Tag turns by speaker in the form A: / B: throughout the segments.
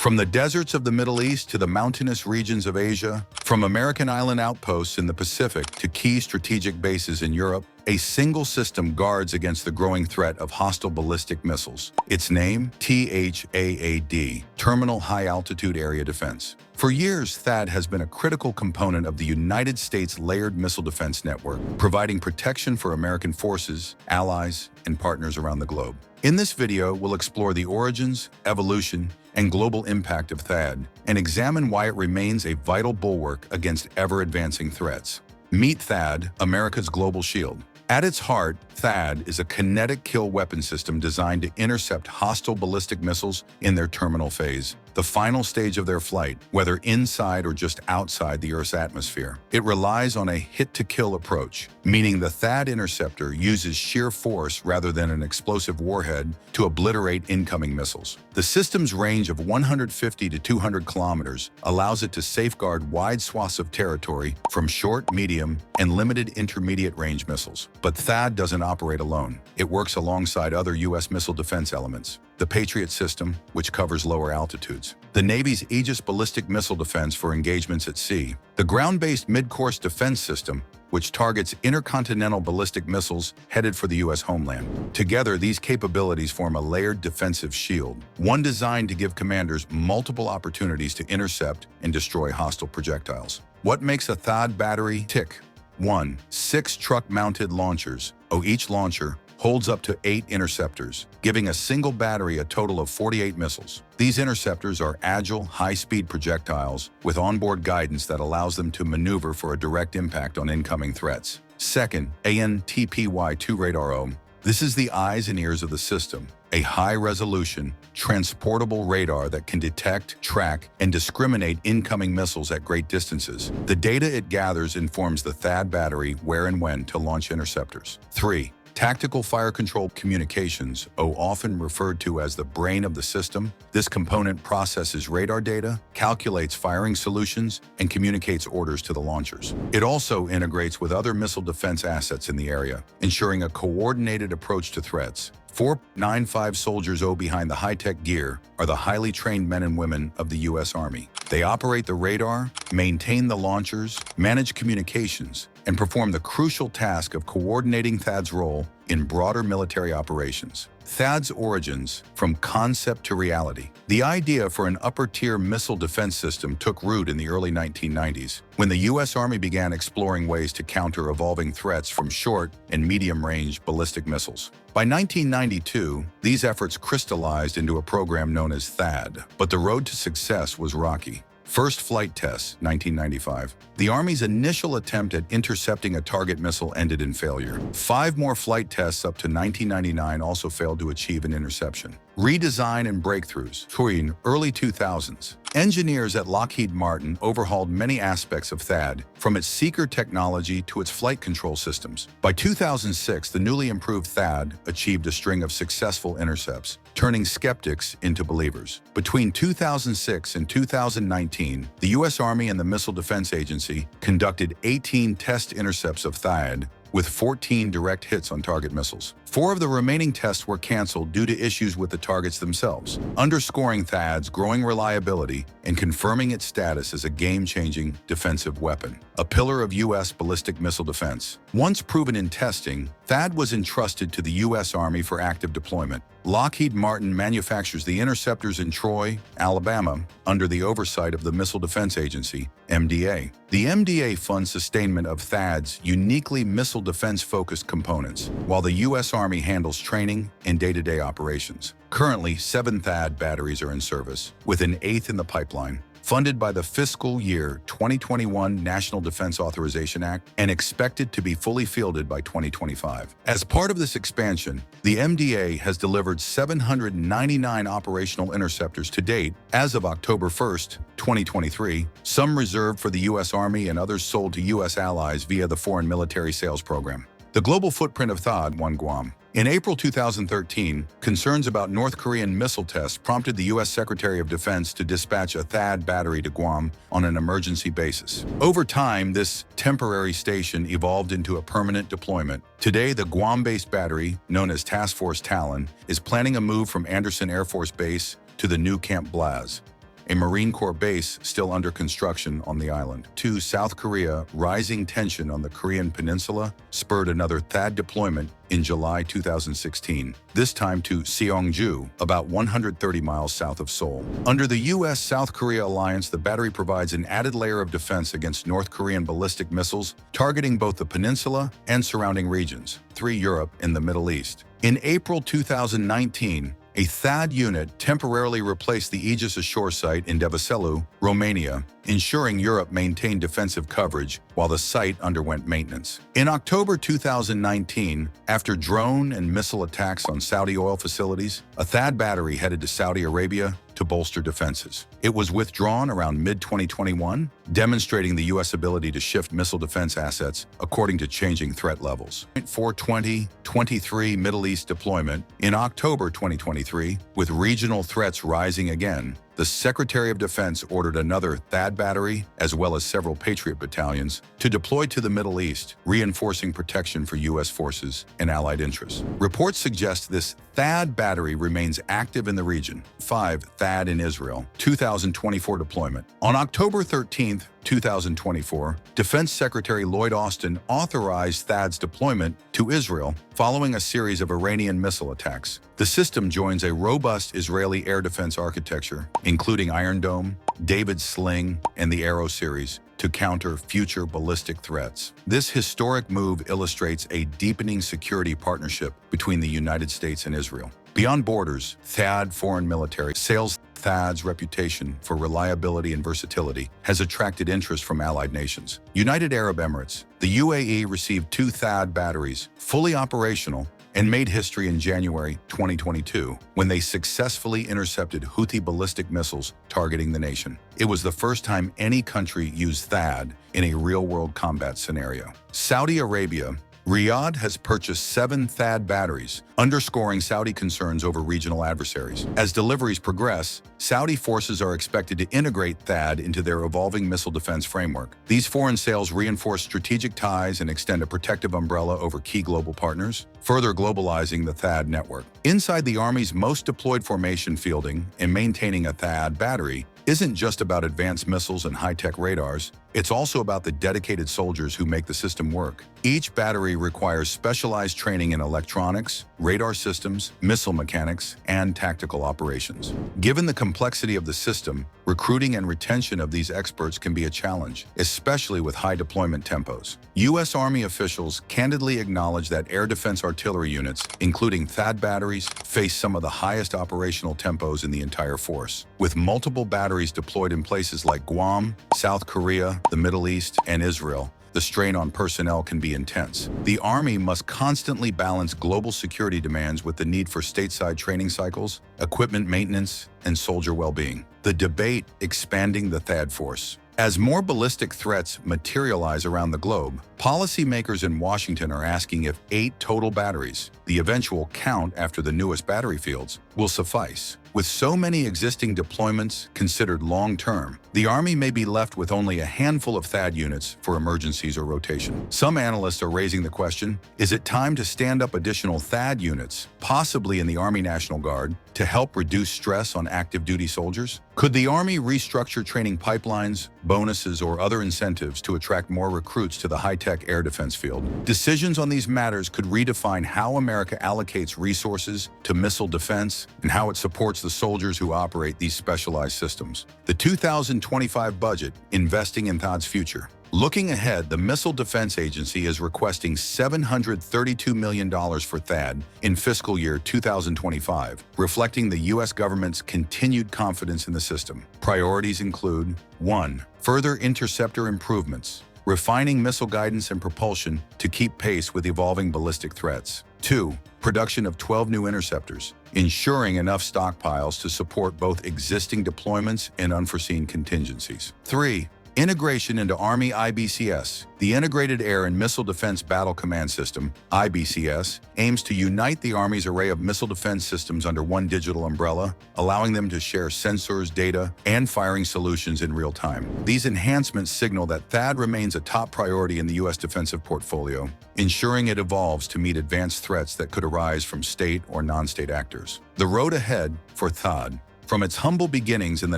A: From the deserts of the Middle East to the mountainous regions of Asia, from American island outposts in the Pacific to key strategic bases in Europe, a single system guards against the growing threat of hostile ballistic missiles. Its name, THAAD, Terminal High Altitude Area Defense. For years, THAAD has been a critical component of the United States Layered Missile Defense Network, providing protection for American forces, allies, and partners around the globe. In this video, we'll explore the origins, evolution, and global impact of THAAD, and examine why it remains a vital bulwark against ever-advancing threats. Meet THAAD, America's global shield. At its heart, THAAD is a kinetic-kill weapon system designed to intercept hostile ballistic missiles in their terminal phase, the final stage of their flight, whether inside or just outside the Earth's atmosphere. It relies on a hit-to-kill approach, meaning the THAAD interceptor uses sheer force rather than an explosive warhead to obliterate incoming missiles. The system's range of 150 to 200 kilometers allows it to safeguard wide swaths of territory from short, medium, and limited intermediate-range missiles. But THAAD doesn't operate alone. It works alongside other U.S. missile defense elements. The Patriot system, which covers lower altitudes. The Navy's AEGIS Ballistic Missile Defense for engagements at sea. The Ground-Based Midcourse Defense system, which targets intercontinental ballistic missiles headed for the U.S. homeland. Together, these capabilities form a layered defensive shield, one designed to give commanders multiple opportunities to intercept and destroy hostile projectiles. What makes a THAAD battery tick? 1. 6 truck-mounted launchers. Each launcher holds up to 8 interceptors, giving a single battery a total of 48 missiles. These interceptors are agile, high-speed projectiles with onboard guidance that allows them to maneuver for a direct impact on incoming threats. Second, ANTPY-2 radar. This is the eyes and ears of the system, a high-resolution, transportable radar that can detect, track, and discriminate incoming missiles at great distances. The data it gathers informs the THAAD battery where and when to launch interceptors. 3. Tactical Fire Control Communications, often referred to as the brain of the system. This component processes radar data, calculates firing solutions, and communicates orders to the launchers. It also integrates with other missile defense assets in the area, ensuring a coordinated approach to threats. 4.95 soldiers behind the high-tech gear are the highly trained men and women of the U.S. Army. They operate the radar, maintain the launchers, manage communications, and perform the crucial task of coordinating THAAD's role in broader military operations. THAAD's origins, from concept to reality. The idea for an upper-tier missile defense system took root in the early 1990s, when the U.S. Army began exploring ways to counter evolving threats from short and medium-range ballistic missiles. By 1992, these efforts crystallized into a program known as THAAD, but the road to success was rocky. First flight tests, 1995. The Army's initial attempt at intercepting a target missile ended in failure. 5 more flight tests up to 1999 also failed to achieve an interception. Redesign and breakthroughs. During early 2000s, engineers at Lockheed Martin overhauled many aspects of THAAD, from its seeker technology to its flight control systems. By 2006, the newly improved THAAD achieved a string of successful intercepts, turning skeptics into believers. Between 2006 and 2019, the U.S. Army and the Missile Defense Agency conducted 18 test intercepts of THAAD, with 14 direct hits on target missiles. 4 of the remaining tests were canceled due to issues with the targets themselves, underscoring THAAD's growing reliability and confirming its status as a game-changing defensive weapon, a pillar of U.S. ballistic missile defense. Once proven in testing, THAAD was entrusted to the U.S. Army for active deployment. Lockheed Martin manufactures the interceptors in Troy, Alabama, under the oversight of the Missile Defense Agency, MDA. The MDA funds sustainment of THAAD's uniquely missile defense-focused components, while the U.S. Army handles training and day-to-day operations. Currently, 7 THAAD batteries are in service, with an 8th in the pipeline, funded by the fiscal year 2021 National Defense Authorization Act and expected to be fully fielded by 2025. As part of this expansion, the MDA has delivered 799 operational interceptors to date as of October 1st, 2023, some reserved for the U.S. Army and others sold to U.S. allies via the Foreign Military Sales Program. The global footprint of THAAD won Guam. In April 2013, concerns about North Korean missile tests prompted the U.S. Secretary of Defense to dispatch a THAAD battery to Guam on an emergency basis. Over time, this temporary station evolved into a permanent deployment. Today, the Guam-based battery, known as Task Force Talon, is planning a move from Andersen Air Force Base to the new Camp Blaz. a Marine Corps base still under construction on the island. 2. South Korea. Rising tension on the Korean peninsula spurred another THAAD deployment in July 2016, this time to Seongju, about 130 miles south of Seoul. Under the U.S.-South Korea alliance, the battery provides an added layer of defense against North Korean ballistic missiles, targeting both the peninsula and surrounding regions. 3. Europe and the Middle East. In April 2019, a THAAD unit temporarily replaced the Aegis Ashore site in Devaselu, Romania, ensuring Europe maintained defensive coverage while the site underwent maintenance. In October 2019, after drone and missile attacks on Saudi oil facilities, a THAAD battery headed to Saudi Arabia to bolster defenses. It was withdrawn around mid-2021, demonstrating the U.S. ability to shift missile defense assets according to changing threat levels. 4/20/23 Middle East deployment. In October 2023, with regional threats rising again, the Secretary of Defense ordered another THAAD battery, as well as several Patriot battalions, to deploy to the Middle East, reinforcing protection for U.S. forces and allied interests. Reports suggest this THAAD battery remains active in the region. 5. THAAD in Israel. 2024 deployment. On October 13, 2024, Defense Secretary Lloyd Austin authorized THAAD's deployment to Israel following a series of Iranian missile attacks. The system joins a robust Israeli air defense architecture, including Iron Dome, David's Sling, and the Arrow series, to counter future ballistic threats. This historic move illustrates a deepening security partnership between the United States and Israel. Beyond borders, THAAD foreign military sales. THAAD's reputation for reliability and versatility has attracted interest from allied nations. United Arab Emirates. The UAE received 2 THAAD batteries, fully operational, and made history in January 2022 when they successfully intercepted Houthi ballistic missiles targeting the nation. It was the first time any country used THAAD in a real-world combat scenario. Saudi Arabia. Riyadh has purchased 7 THAAD batteries, underscoring Saudi concerns over regional adversaries. As deliveries progress, Saudi forces are expected to integrate THAAD into their evolving missile defense framework. These foreign sales reinforce strategic ties and extend a protective umbrella over key global partners, further globalizing the THAAD network. Inside the Army's most deployed formation, fielding and maintaining a THAAD battery isn't just about advanced missiles and high-tech radars. It's also about the dedicated soldiers who make the system work. Each battery requires specialized training in electronics, radar systems, missile mechanics, and tactical operations. Given the complexity of the system, recruiting and retention of these experts can be a challenge, especially with high deployment tempos. U.S. Army officials candidly acknowledge that air defense artillery units, including THAAD batteries, face some of the highest operational tempos in the entire force. With multiple batteries deployed in places like Guam, South Korea, the Middle East, and Israel, the strain on personnel can be intense. The Army must constantly balance global security demands with the need for stateside training cycles, equipment maintenance, and soldier well-being. The debate expanding the THAAD force. As more ballistic threats materialize around the globe, policymakers in Washington are asking if 8 total batteries, the eventual count after the newest battery fields, will suffice. With so many existing deployments considered long-term, the Army may be left with only a handful of THAAD units for emergencies or rotation. Some analysts are raising the question, is it time to stand up additional THAAD units, possibly in the Army National Guard, to help reduce stress on active duty soldiers? Could the Army restructure training pipelines, bonuses, or other incentives to attract more recruits to the high-tech air defense field? Decisions on these matters could redefine how America allocates resources to missile defense and how it supports the soldiers who operate these specialized systems. The 2025 budget, investing in THAAD's future. Looking ahead, the Missile Defense Agency is requesting $732 million for THAAD in fiscal year 2025, reflecting the U.S. government's continued confidence in the system. Priorities include 1. Further interceptor improvements, refining missile guidance and propulsion to keep pace with evolving ballistic threats. 2. Production of 12 new interceptors, ensuring enough stockpiles to support both existing deployments and unforeseen contingencies. 3. Integration into Army IBCS. The Integrated Air and Missile Defense Battle Command System, IBCS, aims to unite the Army's array of missile defense systems under one digital umbrella, allowing them to share sensors, data, and firing solutions in real time. These enhancements signal that THAAD remains a top priority in the U.S. defensive portfolio, ensuring it evolves to meet advanced threats that could arise from state or non-state actors. The road ahead for THAAD. From its humble beginnings in the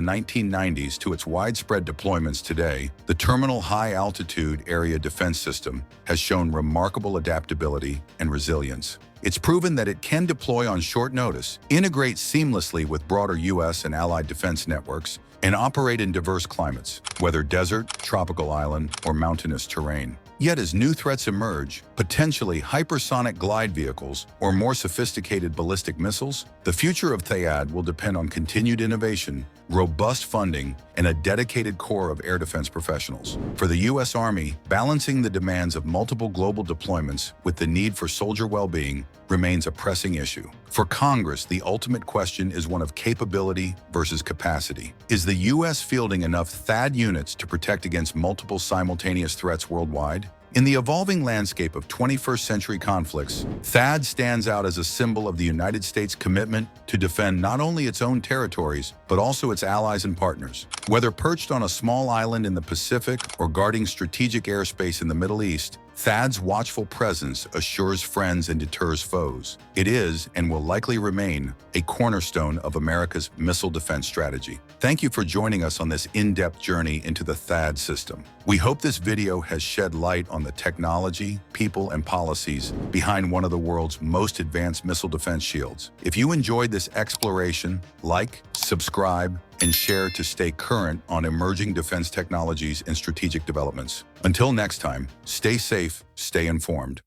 A: 1990s to its widespread deployments today, the Terminal High Altitude Area Defense System has shown remarkable adaptability and resilience. It's proven that it can deploy on short notice, integrate seamlessly with broader U.S. and allied defense networks, and operate in diverse climates, whether desert, tropical island, or mountainous terrain. Yet as new threats emerge, potentially hypersonic glide vehicles or more sophisticated ballistic missiles, the future of THAAD will depend on continued innovation, robust funding, and a dedicated core of air defense professionals. For the U.S. Army, balancing the demands of multiple global deployments with the need for soldier well-being remains a pressing issue. For Congress, the ultimate question is one of capability versus capacity. Is the U.S. fielding enough THAAD units to protect against multiple simultaneous threats worldwide? In the evolving landscape of 21st century conflicts, THAAD stands out as a symbol of the United States' commitment to defend not only its own territories, but also its allies and partners. Whether perched on a small island in the Pacific or guarding strategic airspace in the Middle East, THAAD's watchful presence assures friends and deters foes. It is, and will likely remain, a cornerstone of America's missile defense strategy. Thank you for joining us on this in-depth journey into the THAAD system. We hope this video has shed light on the technology, people, and policies behind one of the world's most advanced missile defense shields. If you enjoyed this exploration, like, subscribe, and share to stay current on emerging defense technologies and strategic developments. Until next time, stay safe, stay informed.